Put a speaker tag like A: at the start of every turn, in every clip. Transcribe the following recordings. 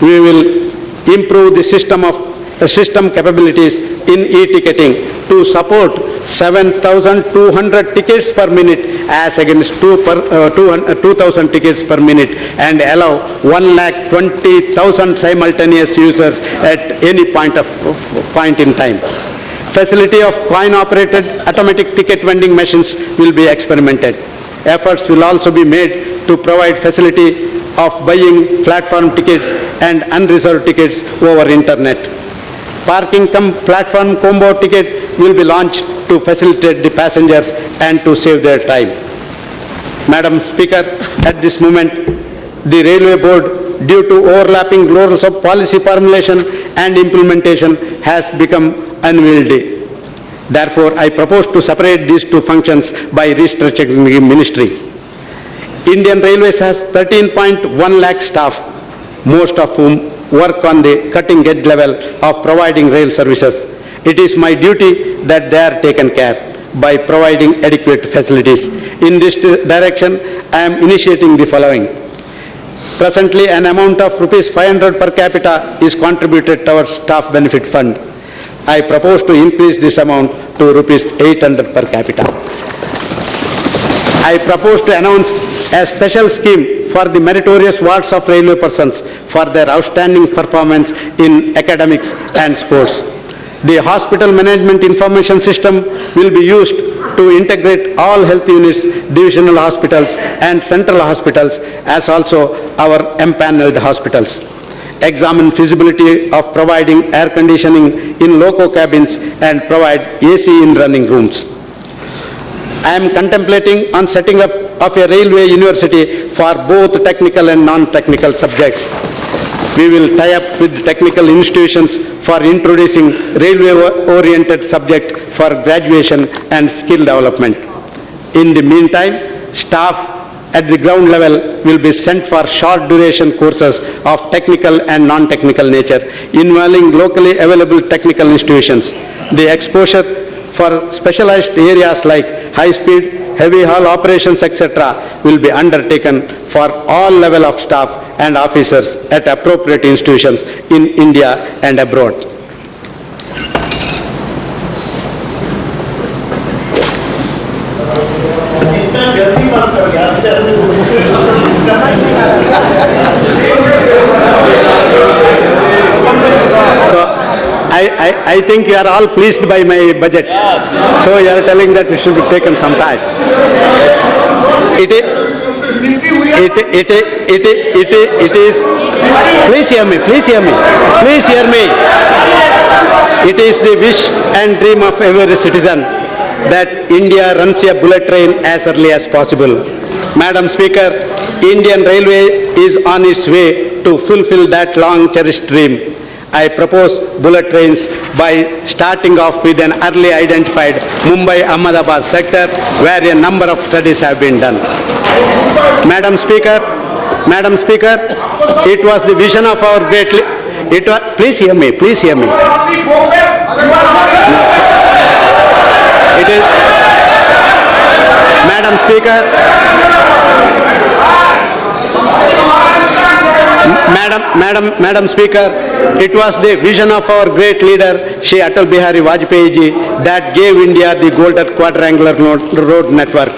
A: We will improve the system capabilities in e-ticketing to support 7,200 tickets per minute as against 2,000 tickets per minute, and allow 1,20,000 simultaneous users at any point in time. Facility of coin-operated automatic ticket vending machines will be experimented. Efforts will also be made to provide facility of buying platform tickets and unreserved tickets over internet. Parking cum platform combo ticket will be launched to facilitate the passengers and to save their time. Madam Speaker, at this moment, the Railway Board, due to overlapping roles of policy formulation and implementation, has become unwieldy. Therefore, I propose to separate these two functions by restructuring the ministry. Indian Railways has 13.1 lakh staff, most of whom work on the cutting-edge level of providing rail services. It is my duty that they are taken care by providing adequate facilities. In this direction, I am initiating the following. Presently, an amount of rupees 500 per capita is contributed towards staff benefit fund. I propose to increase this amount to rupees 800 per capita. I propose to announce a special scheme for the meritorious wards of railway persons for their outstanding performance in academics and sports. The hospital management information system will be used to integrate all health units, divisional hospitals and central hospitals, as also our empaneled hospitals. Examine feasibility of providing air conditioning in loco cabins and provide AC in running rooms. I am contemplating on setting up of a railway university for both technical and non-technical subjects. We will tie up with technical institutions for introducing railway-oriented subject for graduation and skill development. In the meantime, staff at the ground level will be sent for short duration courses of technical and non-technical nature involving locally available technical institutions. The exposure for specialized areas like high-speed, heavy haul operations, etc. will be undertaken for all level of staff and officers at appropriate institutions in India and abroad. I think you are all pleased by my budget. Yes. So you are telling that it should be taken some time. It is, please hear me, please hear me, please hear me. It is the wish and dream of every citizen that India runs a bullet train as early as possible. Madam Speaker, Indian Railway is on its way to fulfill that long cherished dream. I propose bullet trains by starting off with an early identified Mumbai-Ahmedabad sector where a number of studies have been done. Madam Speaker, it was the vision of our great... please hear me, please hear me. It is... Madam Speaker, it was the vision of our great leader, Shri Atal Bihari Vajpayee ji, that gave India the golden quadrangular road network.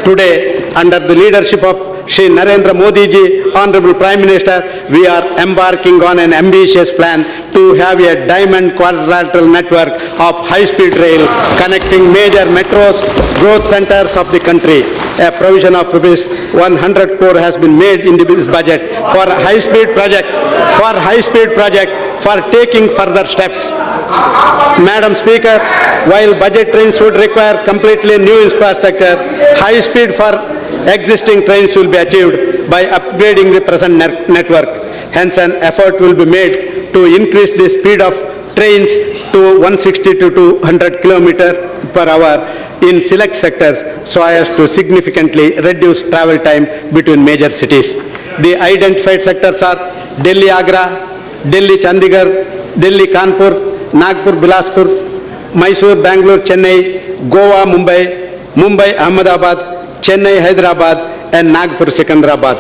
A: Today, under the leadership of Shri Narendra Modi ji, Honorable Prime Minister, we are embarking on an ambitious plan to have a diamond quadrilateral network of high-speed rail connecting major metros, growth centers of the country. A provision of rupees 100 crore has been made in this budget for high-speed project, for taking further steps. Madam Speaker, while budget trains would require completely new infrastructure, high speed for existing trains will be achieved by upgrading the present network. Hence, an effort will be made to increase the speed of trains to 160 to 200 km per hour in select sectors so as to significantly reduce travel time between major cities. The identified sectors are Delhi Agra, Delhi Chandigarh, Delhi Kanpur, Nagpur Bilaspur, Mysore Bangalore Chennai, Goa Mumbai, Mumbai Ahmedabad, Chennai Hyderabad and Nagpur Secunderabad.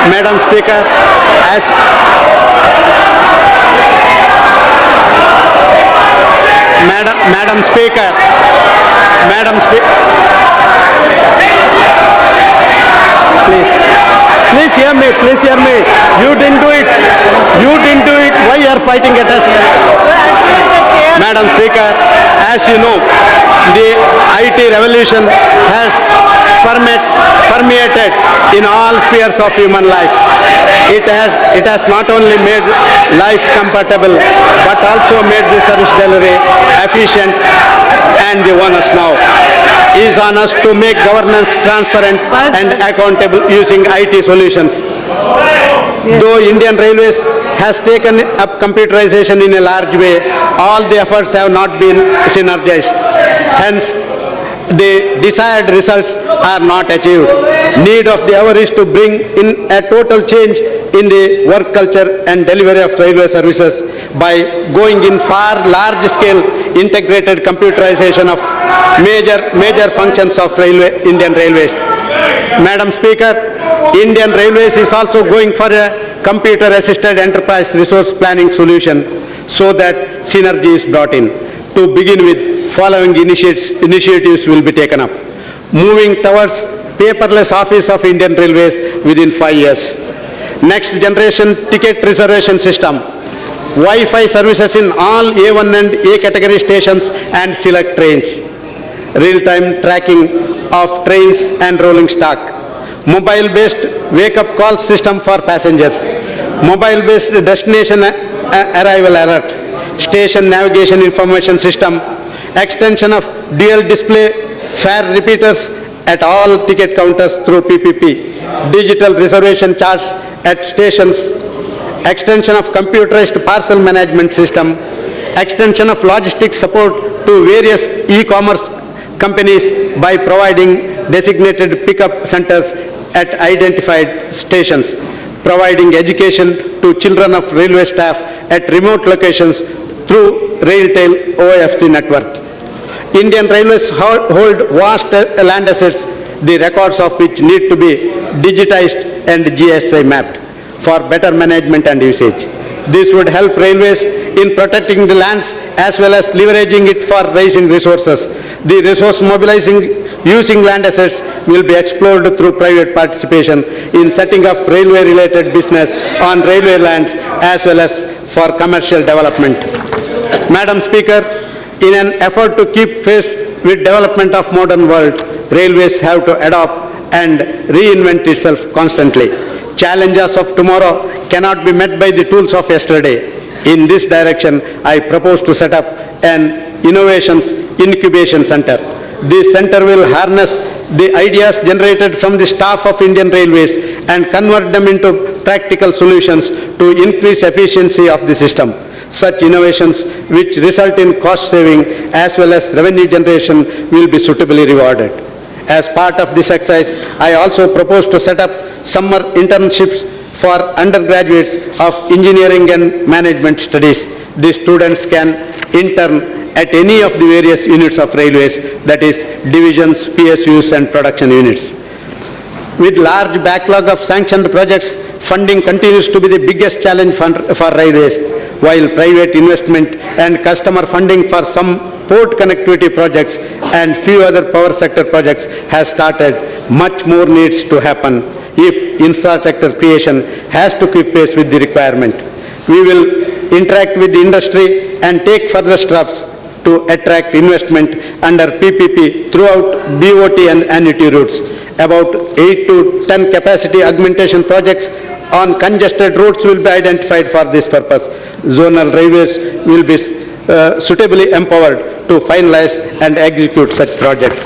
A: Madam Speaker, as Madam Speaker, please hear me, You didn't do it. Why you are fighting at us? Madam Speaker, as you know, the IT revolution has permeated in all spheres of human life. It has not only made life comfortable, but also made the service delivery efficient, and the onus now is on us to make governance transparent and accountable using IT solutions. Though Indian Railways has taken up computerization in a large way, all the efforts have not been synergized. Hence, the desired results are not achieved. Need of the hour is to bring in a total change in the work culture and delivery of railway services by going in far large-scale integrated computerization of major functions of Indian Railways. Madam Speaker, Indian Railways is also going for a computer-assisted enterprise resource planning solution so that synergy is brought in. To begin with, following initiatives will be taken up. Moving towards paperless office of Indian Railways within 5 years. Next generation ticket reservation system. Wi-Fi services in all A1 and A category stations and select trains. Real-time tracking of trains and rolling stock. Mobile-based wake-up call system for passengers. Mobile-based destination arrival alert. Station navigation information system. Extension of dual display fare repeaters at all ticket counters through PPP. Digital reservation charts at stations. Extension of computerized parcel management system. Extension of logistics support to various e-commerce companies by providing designated pickup centers at identified stations, providing education to children of railway staff at remote locations through RailTel OFC network. Indian Railways hold vast land assets, the records of which need to be digitized and GSI mapped for better management and usage. This would help railways in protecting the lands as well as leveraging it for raising resources. The resource mobilizing using land assets will be explored through private participation in setting up railway-related business on railway lands as well as for commercial development. Madam Speaker, in an effort to keep pace with development of modern world, railways have to adopt and reinvent itself constantly. Challenges of tomorrow cannot be met by the tools of yesterday. In this direction, I propose to set up an innovations incubation center. This center will harness the ideas generated from the staff of Indian Railways and convert them into practical solutions to increase efficiency of the system. Such innovations which result in cost saving as well as revenue generation will be suitably rewarded. As part of this exercise, I also propose to set up summer internships for undergraduates of engineering and management studies. The students can intern at any of the various units of railways, that is divisions, PSUs and production units. With large backlog of sanctioned projects, funding continues to be the biggest challenge for railways, while private investment and customer funding for some port connectivity projects and few other power sector projects has started. Much more needs to happen if infrastructure creation has to keep pace with the requirement. We will interact with the industry and take further steps to attract investment under PPP throughout BOT and annuity routes. About 8 to 10 capacity augmentation projects on congested routes will be identified for this purpose. Zonal railways will be suitably empowered to finalize and execute such projects.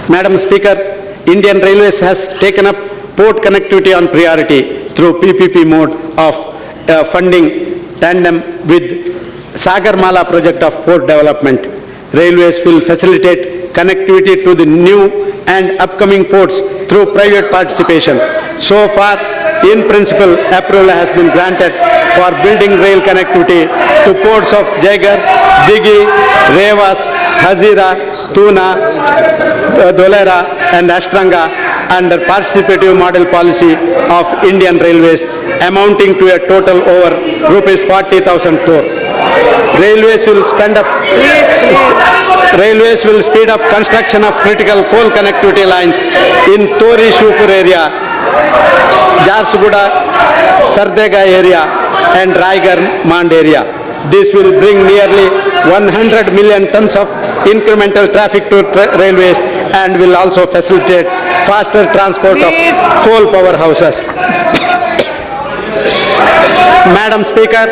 A: Madam Speaker, Indian Railways has taken up port connectivity on priority through PPP mode of funding tandem with Sagarmala project of port development. Railways will facilitate connectivity to the new and upcoming ports through private participation. So far, in principle, approval has been granted for building rail connectivity to ports of Jaigarh, Dighi, Revas, Hazira, Tuna, Dholera and Ashranga under participative model policy of Indian Railways amounting to a total over rupees 40,000 crore. Railways will speed up construction of critical coal connectivity lines in Tori-Shupur area, Jharsuguda, Sardega area and Raigarh-Mand area. This will bring nearly 100 million tons of incremental traffic to railways and will also facilitate faster transport of coal powerhouses. Madam Speaker,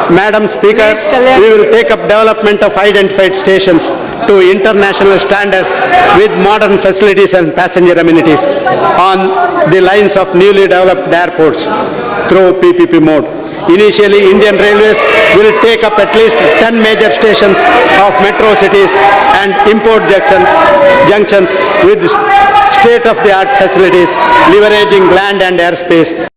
A: we will take up development of identified stations to international standards with modern facilities and passenger amenities on the lines of newly developed airports through PPP mode. Initially, Indian Railways will take up at least 10 major stations of metro cities and import junctions with state-of-the-art facilities, leveraging land and airspace